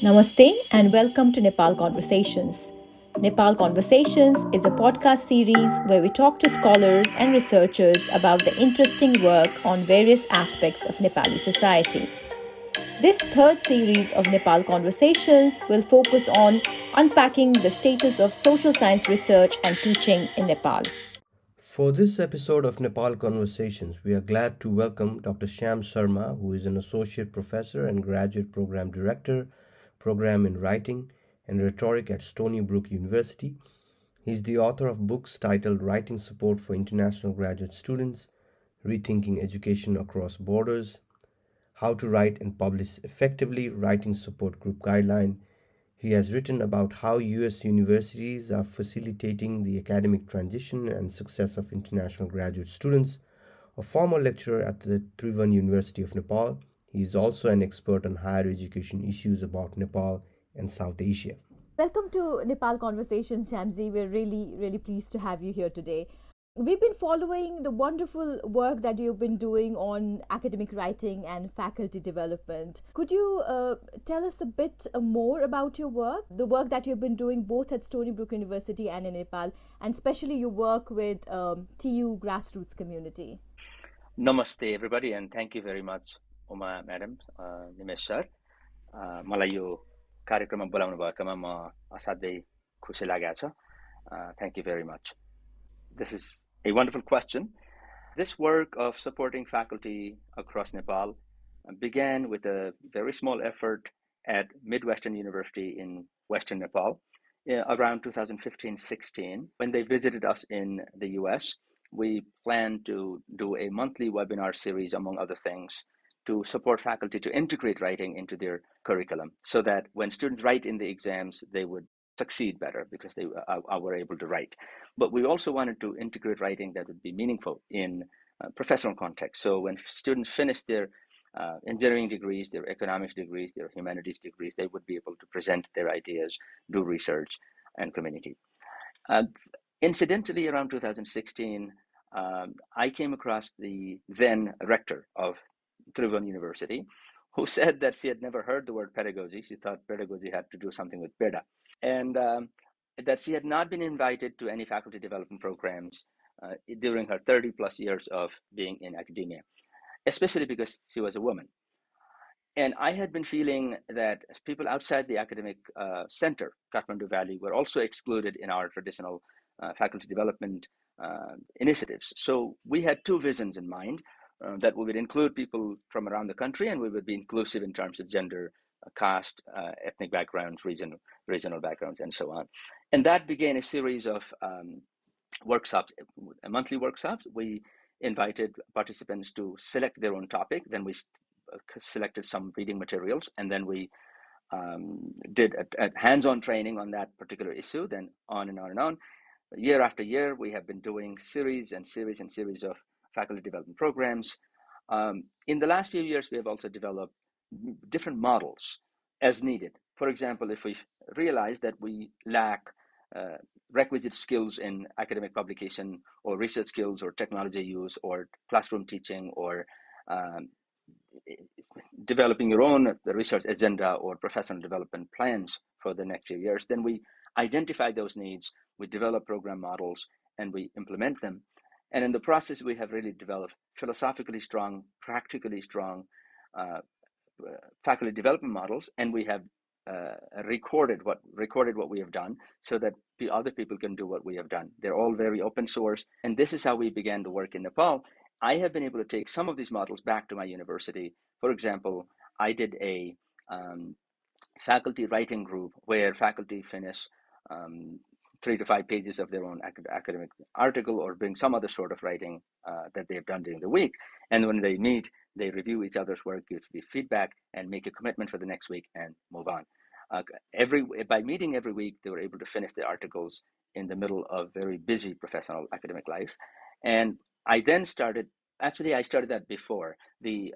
Namaste and welcome to Nepal Conversations. Nepal Conversations is a podcast series where we talk to scholars and researchers about the interesting work on various aspects of Nepali society. This third series of Nepal Conversations will focus on unpacking the status of social science research and teaching in Nepal. For this episode of Nepal Conversations, we are glad to welcome Dr. Shyam Sharma, who is an associate professor and graduate program director, program in Writing and Rhetoric at Stony Brook University. He is the author of books titled Writing Support for International Graduate Students, Rethinking Education Across Borders, How to Write and Publish Effectively, Writing Support Group Guideline. He has written about how U.S. universities are facilitating the academic transition and success of international graduate students. A former lecturer at the Tribhuvan University of Nepal, he is also an expert on higher education issues about Nepal and South Asia. Welcome to Nepal Conversations, Shyamji. We're really pleased to have you here today. We've been following the wonderful work that you've been doing on academic writing and faculty development. Could you tell us a bit more about your work, the work that you've been doing both at Stony Brook University and in Nepal, and especially your work with TU grassroots community? Namaste, everybody, and thank you very much, Uma Madam, Nimesh Sir. मलाई यो कार्यक्रममा बोलाउनु भएकोमा म असाध्यै खुसी लागेको छ. Thank you very much. This is a wonderful question. This work of supporting faculty across Nepal began with a very small effort at Midwestern University in Western Nepal around 2015-16. When they visited us in the US, we planned to do a monthly webinar series, among other things, to support faculty to integrate writing into their curriculum so that when students write in the exams, they would succeed better because they were able to write. But we also wanted to integrate writing that would be meaningful in professional context. So when students finish their engineering degrees, their economics degrees, their humanities degrees, they would be able to present their ideas, do research, and community. Incidentally, around 2016, I came across the then rector of Tribhuvan University, who said that she had never heard the word pedagogy. She thought pedagogy had to do something with peda, and that she had not been invited to any faculty development programs during her 30 plus years of being in academia, especially because she was a woman. And I had been feeling that people outside the academic center, Kathmandu Valley, were also excluded in our traditional faculty development initiatives. So we had two visions in mind. That we would include people from around the country, and we would be inclusive in terms of gender, caste, ethnic backgrounds, regional backgrounds, and so on. And that began a series of workshops, monthly workshops. We invited participants to select their own topic. Then we selected some reading materials, and then we did a hands-on training on that particular issue, then on and on and on. Year after year, we have been doing series of faculty development programs. In the last few years, we have also developed different models as needed. For example, if we realize that we lack requisite skills in academic publication or research skills or technology use or classroom teaching or developing your own research agenda or professional development plans for the next few years, then we identify those needs, we develop program models, and we implement them. And in the process, we have really developed philosophically strong, practically strong faculty development models, and we have recorded what we have done so that the other people can do what we have done. They're all very open source, and this is how we began the work in Nepal. I have been able to take some of these models back to my university. For example, I did a faculty writing group where faculty finish 3 to 5 pages of their own academic article or bring some other sort of writing that they have done during the week. And when they meet, they review each other's work, give feedback, and make a commitment for the next week and move on. By meeting every week, they were able to finish their articles in the middle of very busy professional academic life. And I then started, actually I started that before, the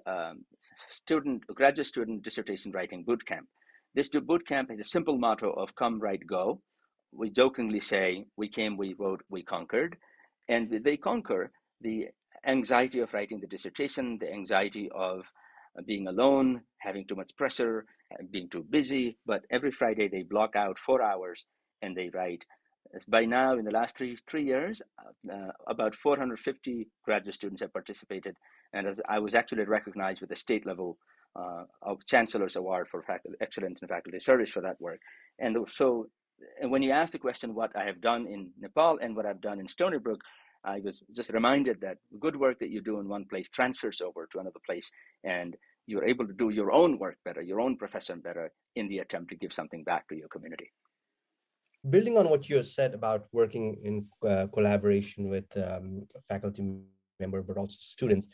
graduate student dissertation writing bootcamp. This bootcamp has a simple motto of come, write, go. We jokingly say, we came, we wrote, we conquered. And they conquer the anxiety of writing the dissertation, the anxiety of being alone, having too much pressure, being too busy. But every Friday they block out 4 hours and they write. By now, in the last three years, about 450 graduate students have participated, and I was actually recognized with a state level of Chancellor's Award for Excellence in Faculty Service for that work. And so, and when you ask the question what I have done in Nepal and what I've done in Stony Brook, I was just reminded that good work that you do in one place transfers over to another place, and you're able to do your own work better, your own profession better, in the attempt to give something back to your community. Building on what you said about working in collaboration with faculty member, but also students,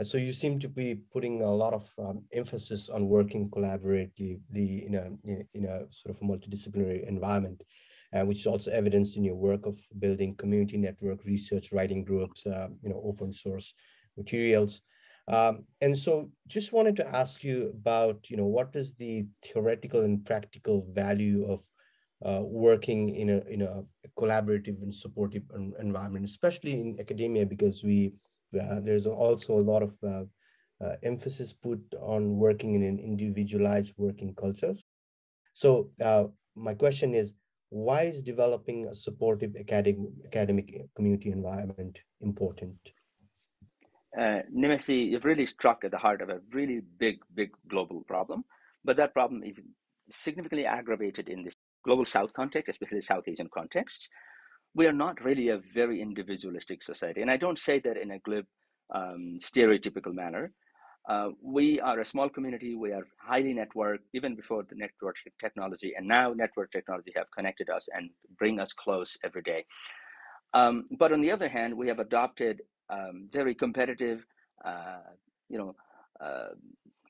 so you seem to be putting a lot of emphasis on working collaboratively in a sort of a multidisciplinary environment, which is also evidenced in your work of building community network, research, writing groups, open source materials. And so just wanted to ask you about, what is the theoretical and practical value of working in a collaborative and supportive environment, especially in academia, because there's also a lot of emphasis put on working in an individualized working culture. So my question is, why is developing a supportive academic community environment important? Nimesi, you've really struck at the heart of a really big global problem, but that problem is significantly aggravated in this global South context, especially South Asian contexts. We are not really a very individualistic society, and I don't say that in a glib, stereotypical manner. We are a small community. We are highly networked, even before the network technology, and now network technology have connected us and bring us close every day. But on the other hand, we have adopted very competitive,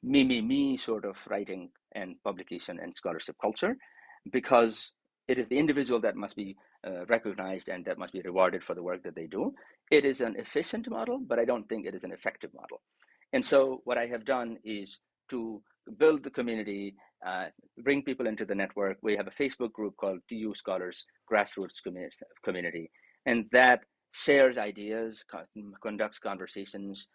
me sort of writing and publication and scholarship culture, because it is the individual that must be recognized and that must be rewarded for the work that they do. It is an efficient model, but I don't think it is an effective model. And so what I have done is to build the community, bring people into the network. We have a Facebook group called TU Scholars Grassroots Community, and that shares ideas, conducts conversations,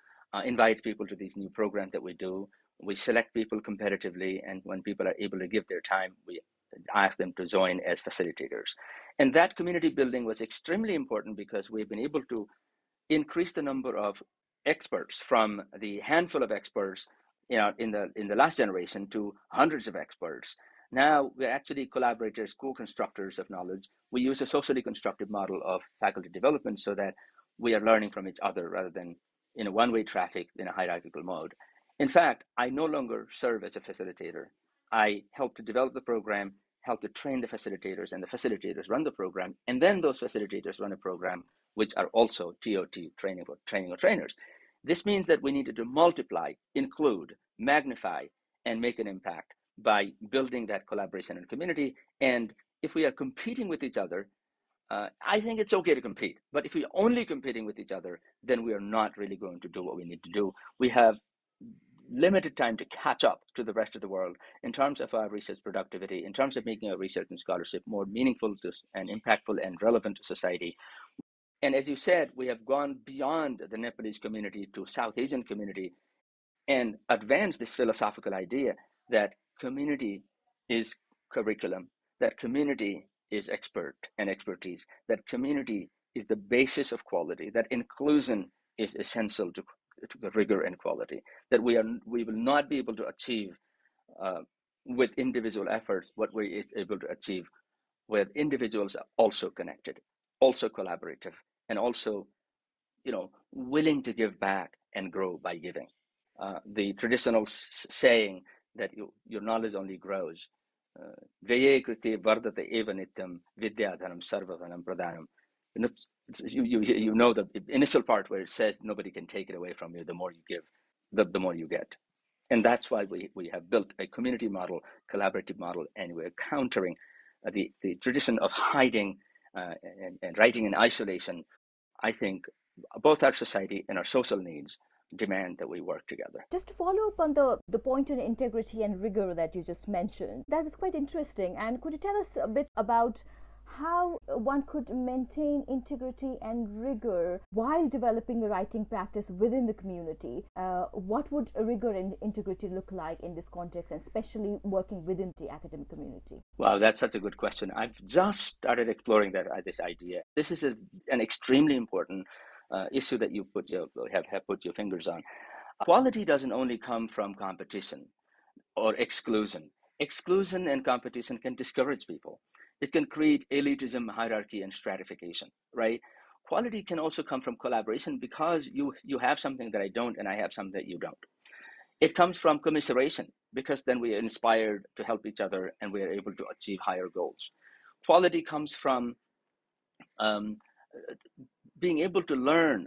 invites people to these new programs that we do. We select people competitively, and when people are able to give their time, we ask them to join as facilitators. And that community building was extremely important because we've been able to increase the number of experts from the handful of experts in the last generation to hundreds of experts. Now we're actually collaborators, co-constructors of knowledge. We use a socially constructive model of faculty development so that we are learning from each other rather than in a one-way traffic in a hierarchical mode. In fact, I no longer serve as a facilitator. I help to develop the program, help to train the facilitators, and the facilitators run the program, and then those facilitators run a program which are also TOT, training of trainers. This means that we needed to multiply, include, magnify, and make an impact by building that collaboration and community. And if we are competing with each other, I think it's okay to compete. But if we're only competing with each other, then we are not really going to do what we need to do. We have limited time to catch up to the rest of the world in terms of our research productivity, in terms of making our research and scholarship more meaningful and impactful and relevant to society. And as you said, we have gone beyond the Nepalese community to South Asian community and advanced this philosophical idea that community is curriculum, that community is expert and expertise, that community is the basis of quality, that inclusion is essential to the rigor and quality, that we will not be able to achieve with individual efforts what we're able to achieve with individuals are also connected, also collaborative, and also, willing to give back and grow by giving. The traditional saying that your knowledge only grows. Veye kriti vardate eva nityam vidyadhanam sarvadhanam pradhanam. You know the initial part where it says nobody can take it away from you. The more you give, the more you get. And that's why we have built a community model, collaborative model, and we're countering the tradition of hiding and writing in isolation. I think both our society and our social needs demand that we work together. Just to follow up on the point on integrity and rigor that you just mentioned, that was quite interesting. And could you tell us a bit about how one could maintain integrity and rigor while developing a writing practice within the community. What would rigor and integrity look like in this context, and especially working within the academic community? Wow, that's such a good question. I've just started exploring this idea. This is an extremely important issue that you have put your fingers on. Quality doesn't only come from competition or exclusion. Exclusion and competition can discourage people. It can create elitism, hierarchy, and stratification, right? Quality can also come from collaboration because you have something that I don't and I have something that you don't. It comes from commiseration because then we are inspired to help each other and we are able to achieve higher goals. Quality comes from being able to learn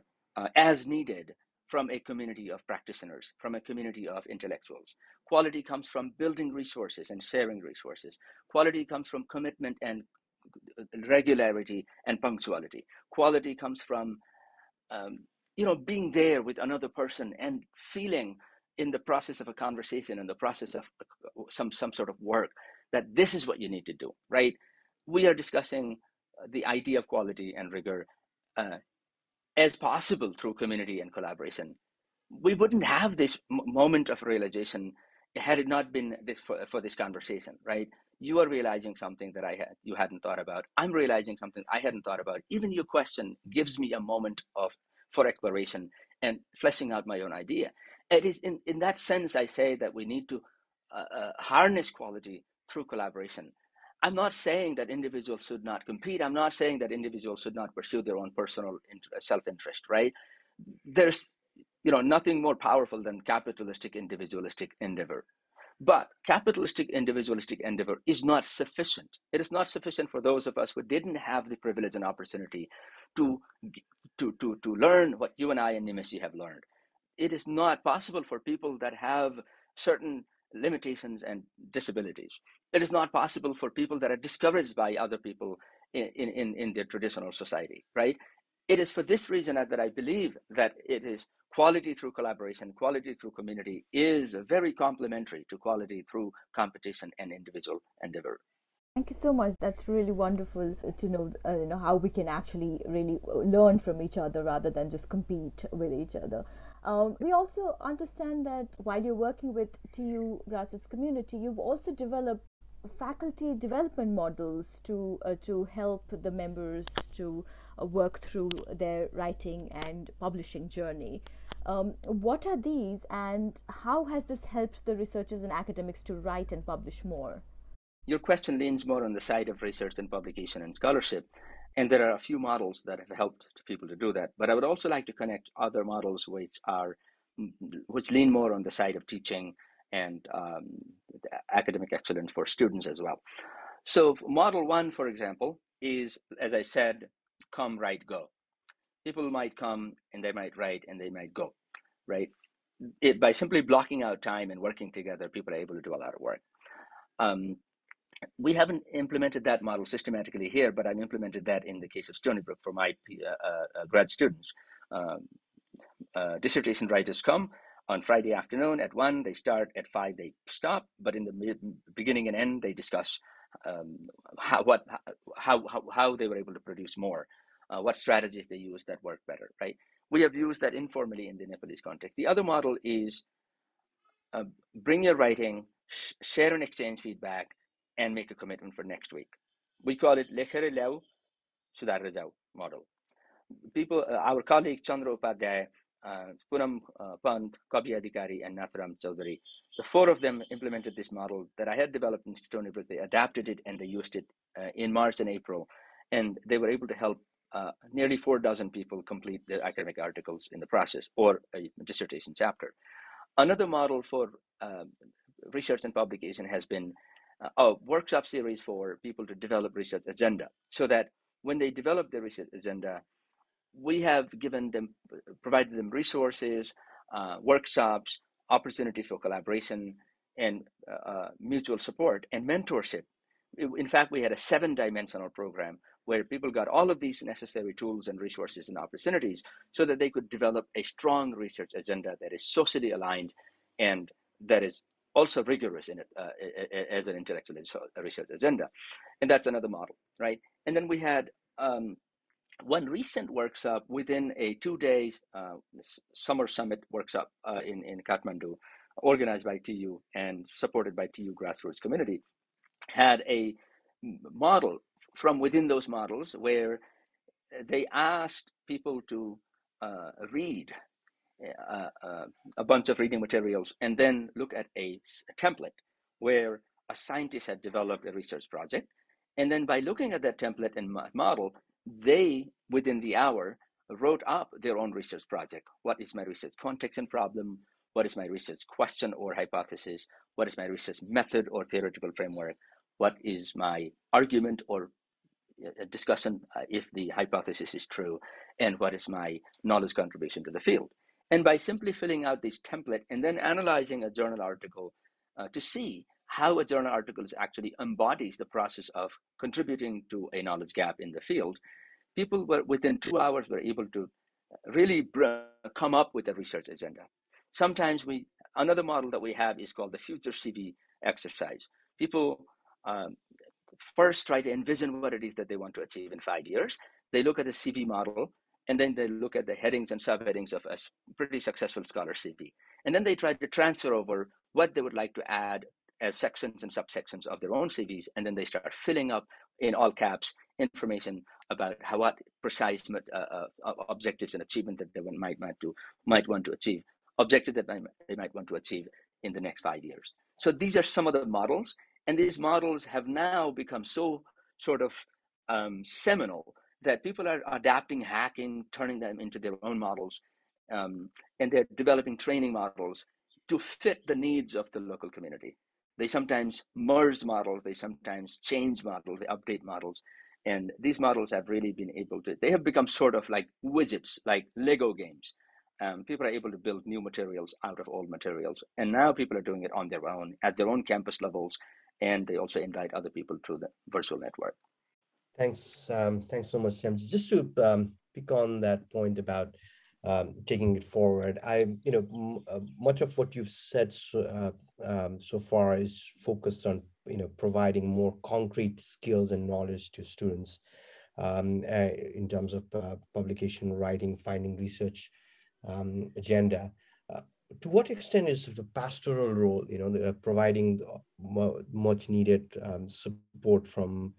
as needed from a community of practitioners, from a community of intellectuals. Quality comes from building resources and sharing resources. Quality comes from commitment and regularity and punctuality. Quality comes from being there with another person and feeling in the process of a conversation, in the process of some sort of work, that this is what you need to do, right? We are discussing the idea of quality and rigor as possible through community and collaboration. We wouldn't have this moment of realization had it not been for this conversation, right? You are realizing something that you hadn't thought about. I'm realizing something I hadn't thought about. Even your question gives me a moment for exploration and fleshing out my own idea. It is in that sense I say that we need to harness quality through collaboration. I'm not saying that individuals should not compete. I'm not saying that individuals should not pursue their own personal self-interest, right? There's nothing more powerful than capitalistic individualistic endeavor. But capitalistic individualistic endeavor is not sufficient. It is not sufficient for those of us who didn't have the privilege and opportunity to learn what you and I and Nimesi have learned. It is not possible for people that have certain limitations and disabilities. It is not possible for people that are discouraged by other people in their traditional society, right? It is for this reason that I believe that it is quality through collaboration, quality through community is very complementary to quality through competition and individual endeavor. Thank you so much. That's really wonderful to know how we can actually really learn from each other rather than just compete with each other. We also understand that while you're working with TU grassroots community, you've also developed faculty development models to help the members to work through their writing and publishing journey. What are these, and how has this helped the researchers and academics to write and publish more? Your question leans more on the side of research and publication and scholarship, and there are a few models that have helped people to do that. But I would also like to connect other models which lean more on the side of teaching and academic excellence for students as well. So model one, for example, is, as I said, come, write, go. People might come and they might write and they might go, right? By simply blocking out time and working together, people are able to do a lot of work. We haven't implemented that model systematically here, but I've implemented that in the case of Stony Brook for my grad students. Dissertation writers come on Friday afternoon at 1, they start at 5, they stop, but in the beginning and end, they discuss how they were able to produce more, what strategies they use that work better, right? We have used that informally in the Nepalese context. The other model is bring your writing, share and exchange feedback, and make a commitment for next week. We call it Lekhere Lyau, Sudhar Jau model. People, our colleague Chandra Upadhyay, Punam Pant, Kabi Adhikari, and Natharam Chaudhary, the four of them implemented this model that I had developed in Stony Brook. They adapted it and they used it in March and April, and they were able to help nearly 4 dozen people complete their academic articles in the process or a dissertation chapter. Another model for research and publication has been a workshop series for people to develop research agenda, so that when they develop their research agenda, we have provided them resources, workshops, opportunities for collaboration, and mutual support and mentorship. In fact, we had a 7-dimensional program where people got all of these necessary tools and resources and opportunities so that they could develop a strong research agenda that is socially aligned and that is also rigorous in it as an intellectual research agenda. And that's another model, right? And then we had one recent workshop within a 2-day summer summit workshop in Kathmandu, organized by TU and supported by TU grassroots community, had a model from within those models where they asked people to read a bunch of reading materials and then look at a template where a scientist had developed a research project. And then by looking at that template and model, they, within the hour, wrote up their own research project. What is my research context and problem? What is my research question or hypothesis? What is my research method or theoretical framework? What is my argument or a discussion if the hypothesis is true? And what is my knowledge contribution to the field? And by simply filling out this template and then analyzing a journal article to see how a journal article actually embodies the process of contributing to a knowledge gap in the field, people were within 2 hours were able to really come up with a research agenda. Sometimes another model that we have is called the future CV exercise. People first try to envision what it is that they want to achieve in 5 years. They look at the CV model, and then they look at the headings and subheadings of a pretty successful scholar CV. And then they try to transfer over what they would like to add as sections and subsections of their own CVs. And then they start filling up in all caps information about what precise objectives and achievement that they might want to achieve, objective that they might want to achieve in the next 5 years. So these are some of the models. And these models have now become so sort of seminal that people are adapting, hacking, turning them into their own models. And they're developing training models to fit the needs of the local community. They sometimes merge models, they sometimes change models, they update models. And these models have really been they have become sort of like widgets, like Lego games. People are able to build new materials out of old materials. And now people are doing it on their own, at their own campus levels. And they also invite other people through the virtual network. Thanks so much, Sam. Just to pick on that point about taking it forward, much of what you've said so far is focused on providing more concrete skills and knowledge to students in terms of publication, writing, finding research agenda. To what extent is the pastoral role, providing much needed support from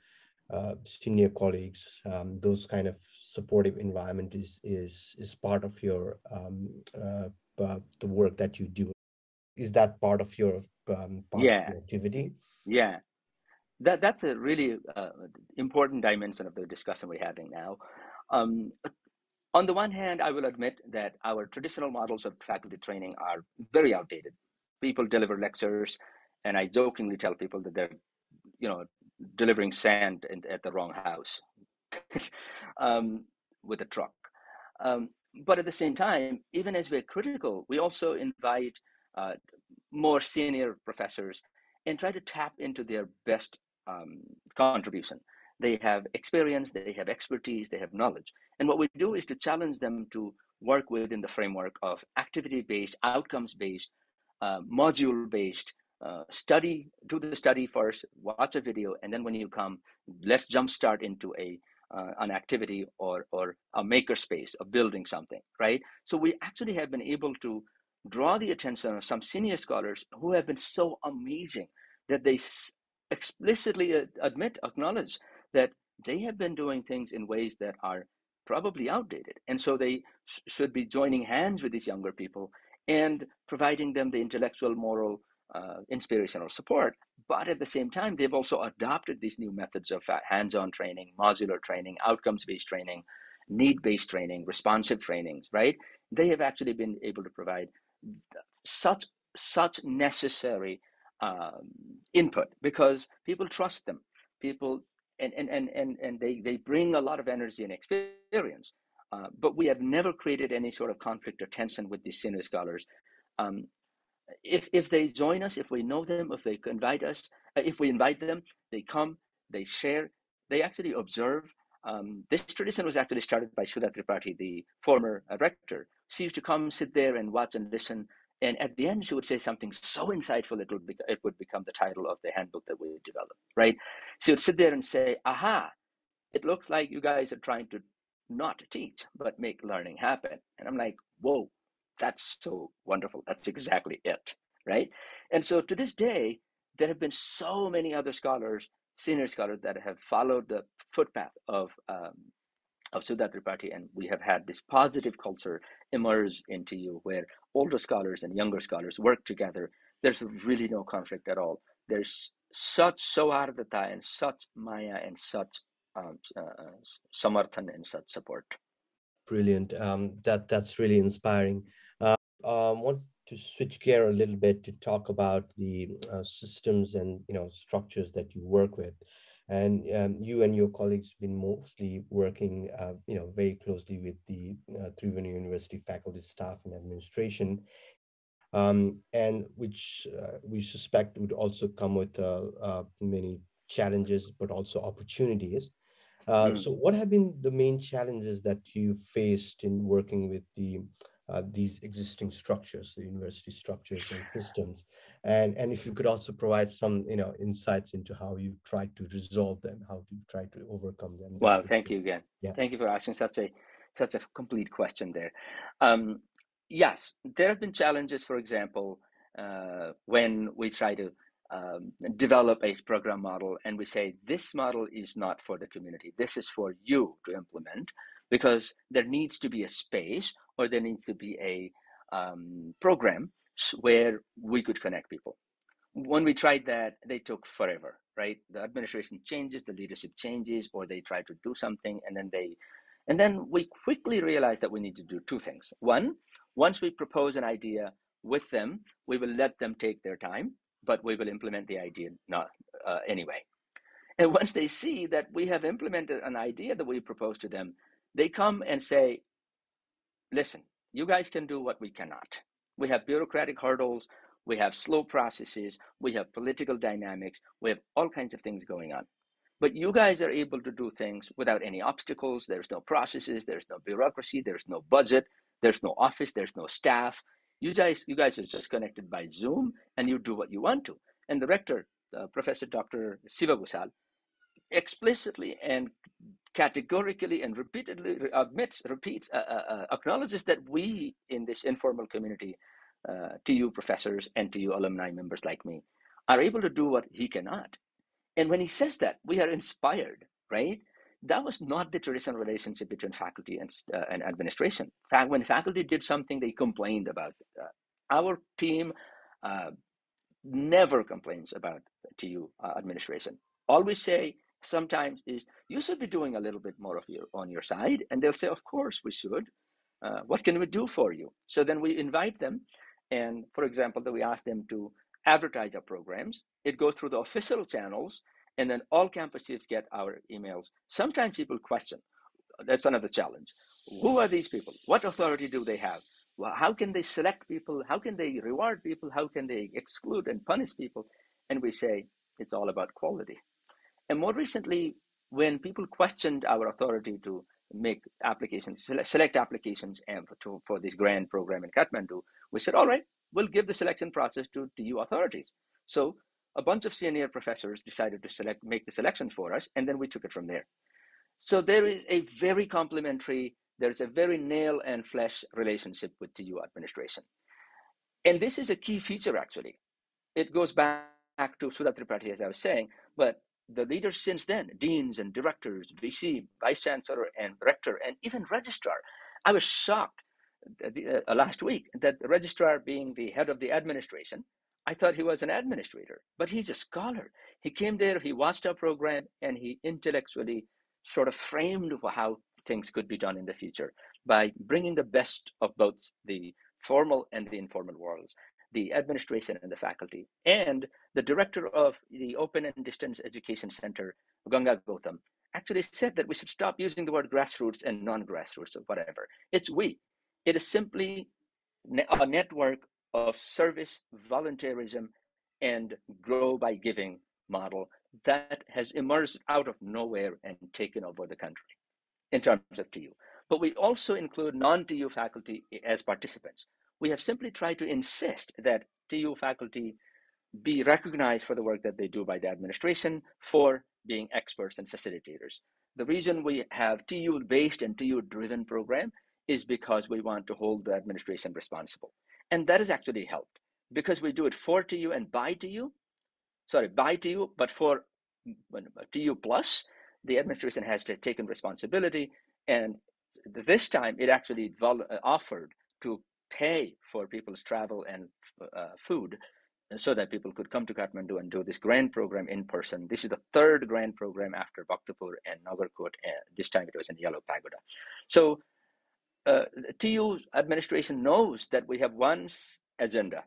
senior colleagues, those kind of supportive environment is part of your the work that you do? Is that part of your activity? Yeah, that's a really important dimension of the discussion we're having now. On the one hand, I will admit that our traditional models of faculty training are very outdated. People deliver lectures, and I jokingly tell people that they're, delivering sand at the wrong house with a truck. But at the same time, even as we're critical, we also invite more senior professors and try to tap into their best contribution. They have experience, they have expertise, they have knowledge. And what we do is to challenge them to work within the framework of activity-based, outcomes-based, module-based study. Do the study first, watch a video, and then when you come, let's jumpstart into an activity or a makerspace of building something, right? So we actually have been able to draw the attention of some senior scholars who have been so amazing that they explicitly acknowledge that they have been doing things in ways that are probably outdated. And so they should be joining hands with these younger people and providing them the intellectual, moral, inspirational support. But at the same time, they've also adopted these new methods of hands-on training, modular training, outcomes-based training, need-based training, responsive trainings, right? They have actually been able to provide such necessary input because people trust them. People and they bring a lot of energy and experience. But we have never created any sort of conflict or tension with these senior scholars. If they join us, if we know them, if they invite us, if we invite them, they come, they share, they actually observe. This tradition was actually started by Sudha Tripathi, the former rector. She used to come, sit there and watch and listen. And at the end, she would say something so insightful, it would become the title of the handbook that we developed, right? She would sit there and say, aha, it looks like you guys are trying to not teach, but make learning happen. And I'm like, whoa, that's so wonderful. That's exactly it, right? And so to this day, there have been so many other scholars, senior scholars, that have followed the footpath of Sudha Tripathi, and we have had this positive culture emerge into you where older scholars and younger scholars work together. There's really no conflict at all. There's such sauhardata and such maya and such samarthan and such support. Brilliant. That's really inspiring. Want to switch gear a little bit to talk about the systems and structures that you work with, and you and your colleagues been mostly working very closely with the Tribhuvan University faculty, staff, and administration, and which we suspect would also come with many challenges, but also opportunities. So what have been the main challenges that you faced in working with these existing structures, the university structures and systems? And if you could also provide some, insights into how you tried to resolve them, how you tried to overcome them. That Well, would thank be, you again. yeah. Thank you for asking such a complete question there. Yes, there have been challenges, for example, when we try to develop a program model and we say this model is not for the community, this is for you to implement, because there needs to be a space or there needs to be a program where we could connect people. When we tried that, they took forever, right? The administration changes, the leadership changes, or they try to do something, and then we quickly realized that we need to do two things. One, once we propose an idea with them, we will let them take their time, but we will implement the idea not anyway. And once they see that we have implemented an idea that we propose to them, they come and say, listen, you guys can do what we cannot. We have bureaucratic hurdles, we have slow processes, we have political dynamics, we have all kinds of things going on. But you guys are able to do things without any obstacles. There's no processes, there's no bureaucracy, there's no budget, there's no office, there's no staff. You guys are just connected by Zoom and you do what you want to. And the rector, Professor Dr. Siva Gusal, explicitly and categorically and repeatedly acknowledges that we in this informal community, to you professors and to you alumni members like me, are able to do what he cannot. And when he says that, we are inspired, right? That was not the traditional relationship between faculty and administration. When faculty did something, they complained about. Our team never complains about TU administration. All we say sometimes is, you should be doing a little bit more of on your side. And they'll say, of course we should. What can we do for you? So then we invite them. And for example, that we ask them to advertise our programs. It goes through the official channels, and then all campuses get our emails. Sometimes people question. That's another challenge. Who are these people? What authority do they have? Well, how can they select people? How can they reward people? How can they exclude and punish people? And we say, it's all about quality. And more recently, when people questioned our authority to make applications, select applications for this grand program in Kathmandu, we said, all right, we'll give the selection process to TU authorities. So a bunch of senior professors decided to make the selections for us, and then we took it from there. So there is a very complementary, there's a very nail and flesh relationship with TU administration. And this is a key feature, actually. It goes back to Sudha Tripathi, as I was saying, but the leaders since then, deans and directors, VC, vice chancellor and rector, and even registrar. I was shocked last week that the registrar, being the head of the administration, I thought he was an administrator, but he's a scholar. He came there, he watched our program, and he intellectually sort of framed how things could be done in the future by bringing the best of both the formal and the informal worlds, the administration and the faculty. And the director of the Open and Distance Education Center, Ganga Gautam, actually said that we should stop using the word grassroots and non-grassroots or whatever. It's we. It is simply a network of service, volunteerism, and grow by giving model that has emerged out of nowhere and taken over the country in terms of TU. But we also include non-TU faculty as participants. We have simply tried to insist that TU faculty be recognized for the work that they do by the administration for being experts and facilitators. The reason we have TU-based and TU-driven program is because we want to hold the administration responsible. And that has actually helped because we do it for TU and by TU, but for TU plus, the administration has taken responsibility. And this time it actually offered to pay for people's travel and food so that people could come to Kathmandu and do this grand program in person. This is the third grand program after Bhaktapur and Nagarkot. This time it was in Yellow Pagoda. So TU administration knows that we have one agenda,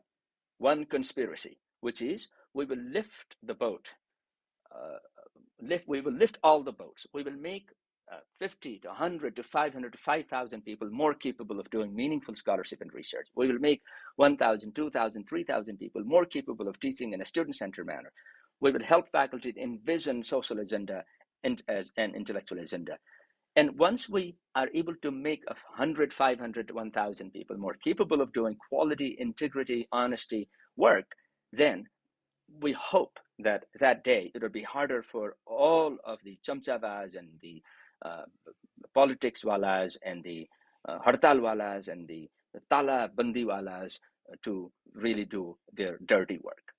one conspiracy, which is we will lift the boat. We will lift all the boats. We will make 50 to 100 to 500 to 5,000 people more capable of doing meaningful scholarship and research. We will make 1,000, 2,000, 3,000 people more capable of teaching in a student-centered manner. We will help faculty envision social agenda and an intellectual agenda. And once we are able to make 100, 500 to 1,000 people more capable of doing quality, integrity, honesty work, then we hope that that day it will be harder for all of the chamchavas and the politics walas and the hartal walas and the tala bandi walas to really do their dirty work.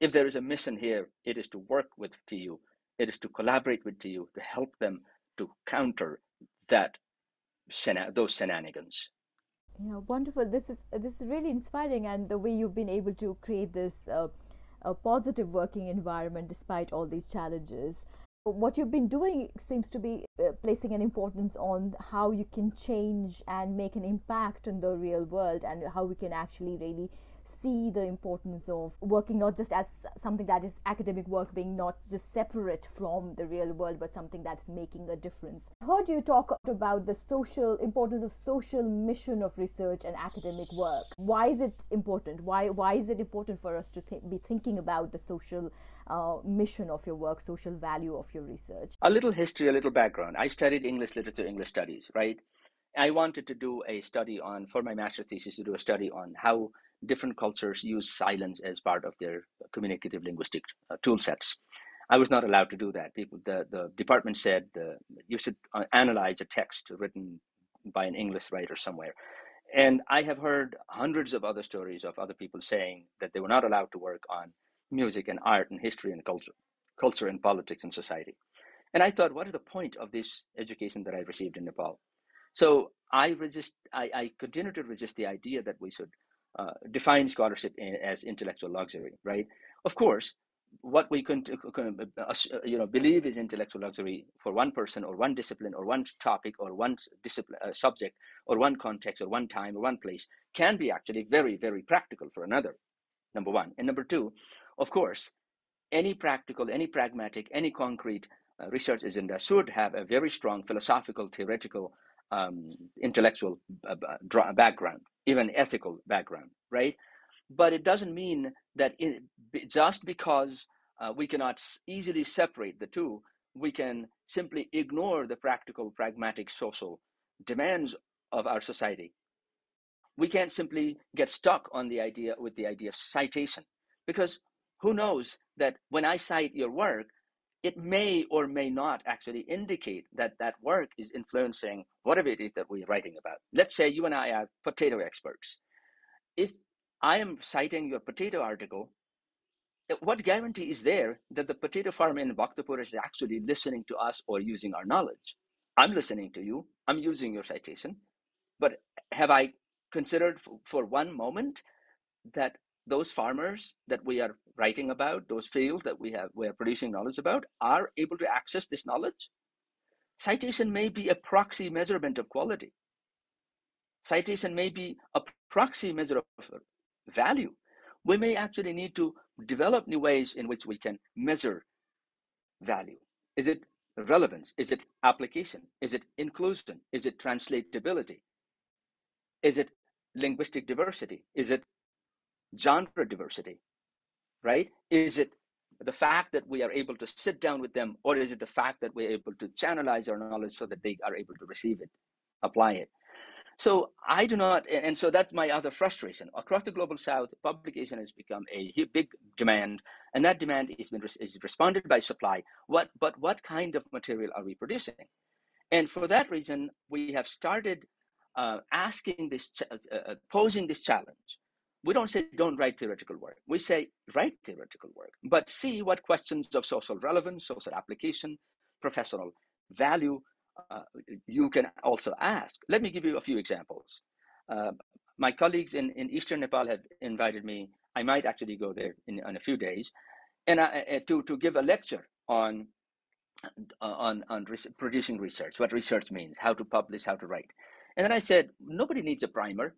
If there is a mission here, it is to work with TU. It is to collaborate with TU to help them to counter those shenanigans. Yeah, wonderful. This is really inspiring, and the way you've been able to create this a positive working environment despite all these challenges. What you've been doing seems to be placing an importance on how you can change and make an impact in the real world, and how we can actually really see the importance of working not just as something that is academic work, being not just separate from the real world, but something that's making a difference. I heard you talk about the social importance of social mission of research and academic work. Why is it important? Why is it important for us to be thinking about the social mission of your work, social value of your research? A little history, a little background. I studied English literature, English studies, right? I wanted to do a study for my master's thesis, to do a study on how different cultures use silence as part of their communicative linguistic tool sets. I was not allowed to do that. The department said you should analyze a text written by an English writer somewhere. And I have heard hundreds of other stories of other people saying that they were not allowed to work on music and art and history and culture and politics and society. And I thought, what is the point of this education that I received in Nepal? So I continue to resist the idea that we should define scholarship as intellectual luxury, right? Of course, what we believe is intellectual luxury for one person or one discipline or one topic or one subject or one context or one time or one place can be actually very, very practical for another, number one. And number two, of course, any practical, any pragmatic, any concrete research agenda should have a very strong philosophical, theoretical, intellectual background, even ethical background, right? But it doesn't mean that just because we cannot easily separate the two, we can simply ignore the practical, pragmatic, social demands of our society. We can't simply get stuck on the idea of citation, because who knows that when I cite your work, it may or may not actually indicate that that work is influencing whatever it is that we're writing about. Let's say you and I are potato experts. If I am citing your potato article, what guarantee is there that the potato farmer in Bhaktapur is actually listening to us or using our knowledge? I'm listening to you. I'm using your citation. But have I considered for one moment that those farmers that we are writing about, those fields that we are producing knowledge about, are able to access this knowledge? Citation may be a proxy measurement of quality. Citation may be a proxy measure of value. We may actually need to develop new ways in which we can measure value. Is it relevance? Is it application? Is it inclusion? Is it translatability? Is it linguistic diversity? Is it genre diversity, right? Is it the fact that we are able to sit down with them, or is it the fact that we're able to channelize our knowledge so that they are able to receive it, apply it? So I do not, and so that's my other frustration. Across the global south, publication has become a big demand, and that demand is responded by supply. But what kind of material are we producing? And for that reason, we have started asking this, posing this challenge. We don't say don't write theoretical work. We say write theoretical work, but see what questions of social relevance, social application, professional value you can also ask. Let me give you a few examples. My colleagues in Eastern Nepal have invited me. I might actually go there in a few days, and to give a lecture on producing research, what research means, how to publish, how to write. And then I said, nobody needs a primer.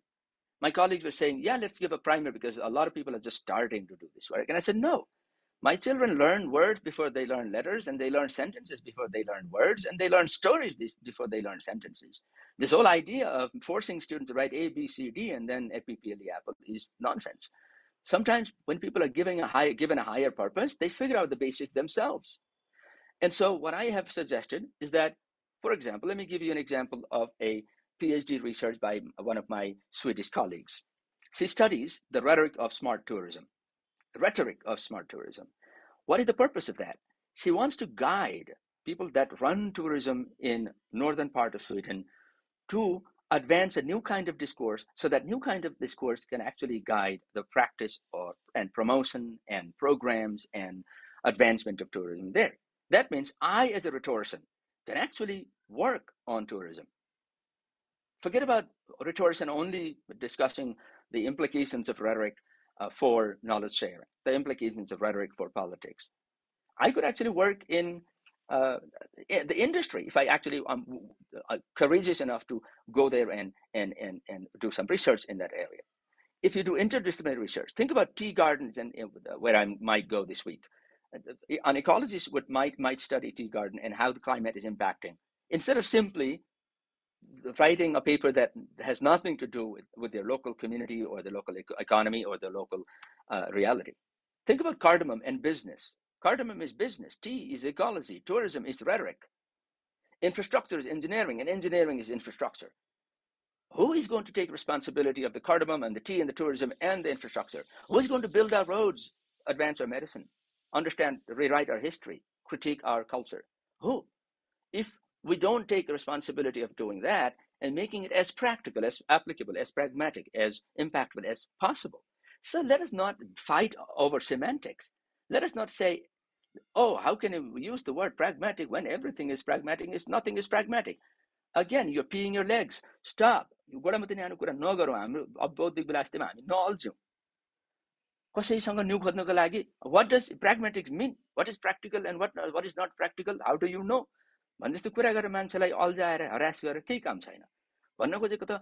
My colleagues were saying, yeah, let's give a primer because a lot of people are just starting to do this work. And I said, no, my children learn words before they learn letters, and they learn sentences before they learn words, and they learn stories before they learn sentences. This whole idea of forcing students to write A, B, C, D, and then FPPLE apple is nonsense. Sometimes when people are given a higher purpose, they figure out the basics themselves. And so what I have suggested is that, for example, let me give you an example of a PhD research by one of my Swedish colleagues. She studies the rhetoric of smart tourism. What is the purpose of that? She wants to guide people that run tourism in northern part of Sweden to advance a new kind of discourse, so that new kind of discourse can actually guide the practice and promotion and programs and advancement of tourism there. That means I, as a rhetorician, can actually work on tourism. Forget about rhetorician only discussing the implications of rhetoric for knowledge sharing, the implications of rhetoric for politics. I could actually work in the industry if I actually am courageous enough to go there and do some research in that area. If you do interdisciplinary research, think about tea gardens and where I might go this week. An ecologist might study tea garden and how the climate is impacting, instead of simply writing a paper that has nothing to do with their local community or the local economy or the local reality. Think about cardamom and business. Cardamom is business, tea is ecology, tourism is rhetoric, infrastructure is engineering, and engineering is infrastructure. Who is going to take responsibility of the cardamom and the tea and the tourism and the infrastructure? Who is going to build our roads, advance our medicine, understand, rewrite our history, critique our culture? Who? If we don't take the responsibility of doing that and making it as practical, as applicable, as pragmatic, as impactful as possible. So let us not fight over semantics. Let us not say, oh, how can we use the word pragmatic when everything is pragmatic? Nothing is pragmatic. Again, you're peeing your legs. Stop. कसैसँग new खोज्नको लागि what does pragmatics mean? What is practical and what is not practical? How do you know? भन्ने जस्तो कुरा गरेर मान्छेलाई अल्झाएर harass गरेर केही काम छैन. भन्न खोजेको त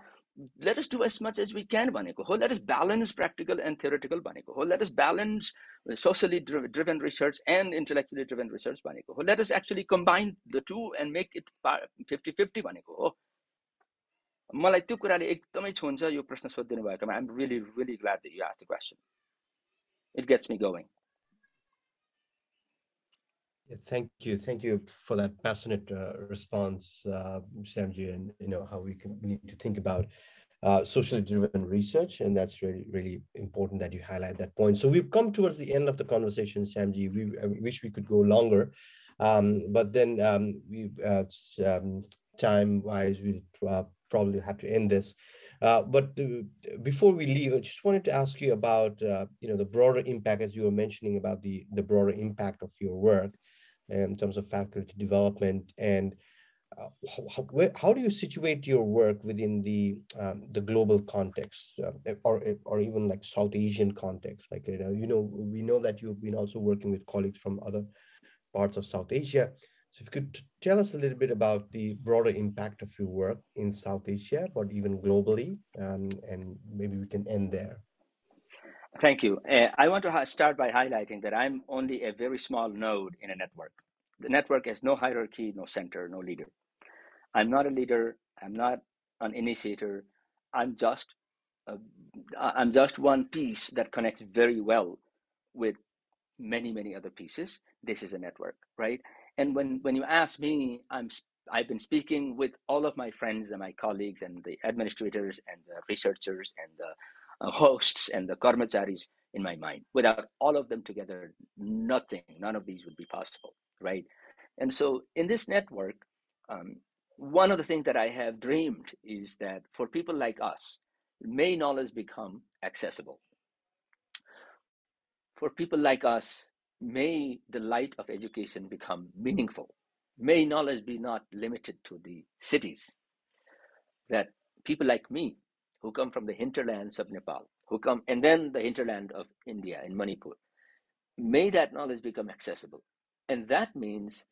let us do as much as we can भनेको हो. Let us balance practical and theoretical भनेको हो. Let us balance socially driven research and intellectually driven research भनेको हो. Let us actually combine the two and make it 50-50 भनेको हो. मलाई त्यो कुराले एकदमै छुन्छ. यो प्रश्न सोधिदिनु भएकोमा I'm really glad that you asked the question. It gets me going. Yeah, thank you for that passionate response, Shyamji, and how we need to think about socially driven research, and that's really important that you highlight that point. So we've come towards the end of the conversation, Shyamji. I wish we could go longer, but then time-wise, we'll probably have to end this. But before we leave, I just wanted to ask you about the broader impact, as you were mentioning about the broader impact of your work in terms of faculty development, and how do you situate your work within the global context, or even like South Asian context? Like we know that you've been also working with colleagues from other parts of South Asia. So if you could tell us a little bit about the broader impact of your work in South Asia, but even globally, and maybe we can end there. Thank you. I want to start by highlighting that I'm only a very small node in a network. The network has no hierarchy, no center, no leader. I'm not a leader. I'm not an initiator. I'm just one piece that connects very well with many other pieces. This is a network, right? And when you ask me, I'm I've been speaking with all of my friends and my colleagues and the administrators and the researchers and the hosts and the karmacharis in my mind. Without all of them together, none of these would be possible, right? And so in this network, one of the things that I have dreamed is that for people like us, may knowledge become accessible. For people like us, may the light of education become meaningful. May knowledge be not limited to the cities. That people like me, who come from the hinterlands of Nepal, and then the hinterland of India in Manipur, may that knowledge become accessible. And that means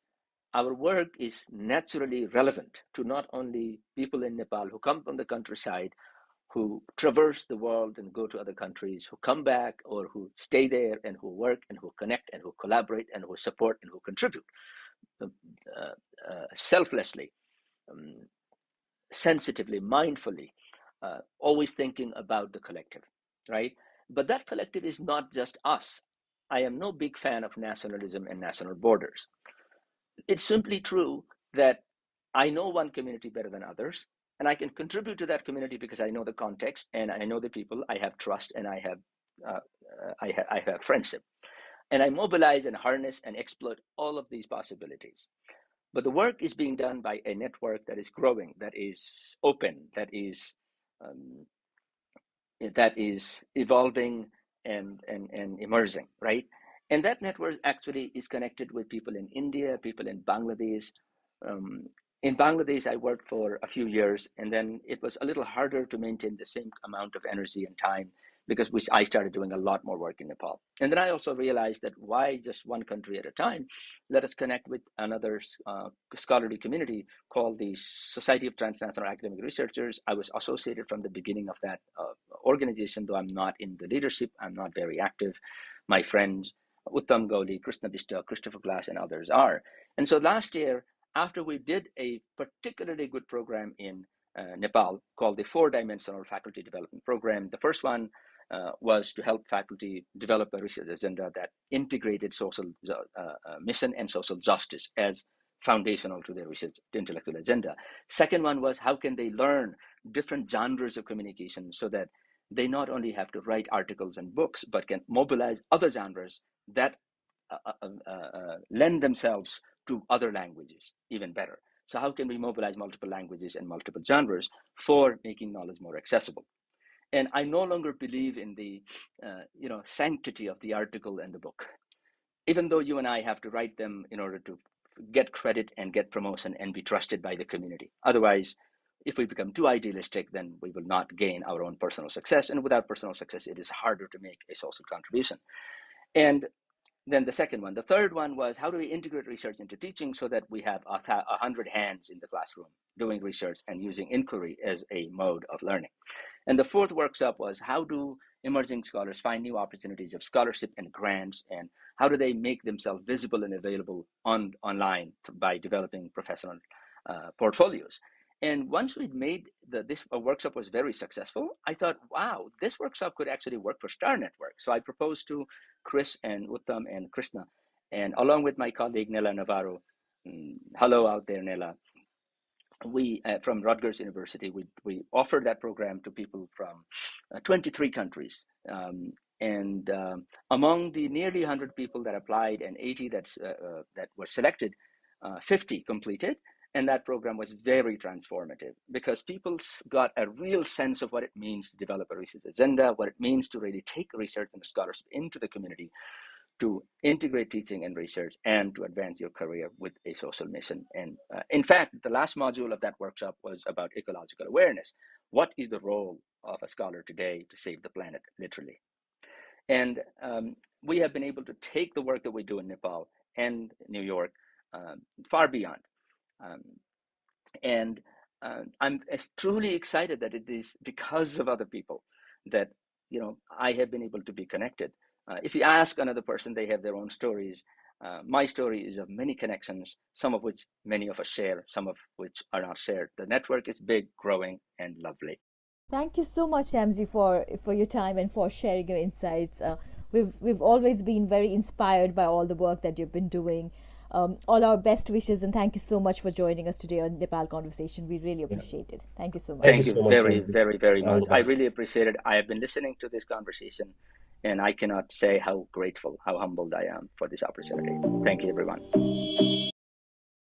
our work is naturally relevant to not only people in Nepal who come from the countryside, who traverse the world and go to other countries, who come back or who stay there and who work and who connect and who collaborate and who support and who contribute selflessly, sensitively, mindfully, always thinking about the collective, right? But that collective is not just us. I am no big fan of nationalism and national borders. It's simply true that I know one community better than others, and I can contribute to that community because I know the context and I know the people. I have trust and I have friendship, and I mobilize and harness and exploit all of these possibilities. But the work is being done by a network that is growing, that is open, that is evolving and emerging, right? And that network actually is connected with people in India, people in Bangladesh. In Bangladesh, I worked for a few years, and then it was a little harder to maintain the same amount of energy and time because I started doing a lot more work in Nepal. And then I also realized that why just one country at a time? Let us connect with another scholarly community called the Society of Transnational Academic Researchers. I was associated from the beginning of that organization, though I'm not in the leadership. I'm not very active. My friends, Uttam Gauli, Krishna Bishta, Christopher Glass, and others are. And so last year, after we did a particularly good program in Nepal called the 4-Dimensional Faculty Development Program, the first one was to help faculty develop a research agenda that integrated social mission and social justice as foundational to their research intellectual agenda. Second one was how can they learn different genres of communication so that they not only have to write articles and books, but can mobilize other genres that lend themselves to other languages even better. So how can we mobilize multiple languages and multiple genres for making knowledge more accessible? And I no longer believe in the sanctity of the article and the book, even though you and I have to write them in order to get credit and get promotion and be trusted by the community. Otherwise, if we become too idealistic, then we will not gain our own personal success. And without personal success, it is harder to make a social contribution. And then the second one. The third one was how do we integrate research into teaching so that we have 100 hands in the classroom doing research and using inquiry as a mode of learning. And the fourth workshop was how do emerging scholars find new opportunities of scholarship and grants, and how do they make themselves visible and available online by developing professional portfolios. And once we'd made this workshop was very successful, I thought, wow, this workshop could actually work for Star Network. So I proposed to Chris and Uttam and Krishna, and along with my colleague Nela Navarro, hello out there, Nela, we from Rutgers University, we offered that program to people from 23 countries. And among the nearly 100 people that applied and 80 that were selected, 50 completed. And that program was very transformative because people got a real sense of what it means to develop a research agenda, what it means to really take research and scholarship into the community, to integrate teaching and research, and to advance your career with a social mission. And in fact, the last module of that workshop was about ecological awareness. What is the role of a scholar today to save the planet, literally? And we have been able to take the work that we do in Nepal and New York far beyond. I'm truly excited that it is because of other people that I have been able to be connected. If you ask another person, they have their own stories. My story is of many connections, some of which many of us share, some of which are not shared. The network is big, growing, and lovely. Thank you so much, Shyamji, for your time and for sharing your insights. We've always been very inspired by all the work that you've been doing. All our best wishes, and thank you so much for joining us today on Nepal Conversation. We really appreciate it. Thank you so much. Thank you so much, very, Shyam. very, very much. I Best. really appreciate it. I have been listening to this conversation, and I cannot say how grateful, how humbled I am for this opportunity. Thank you, everyone.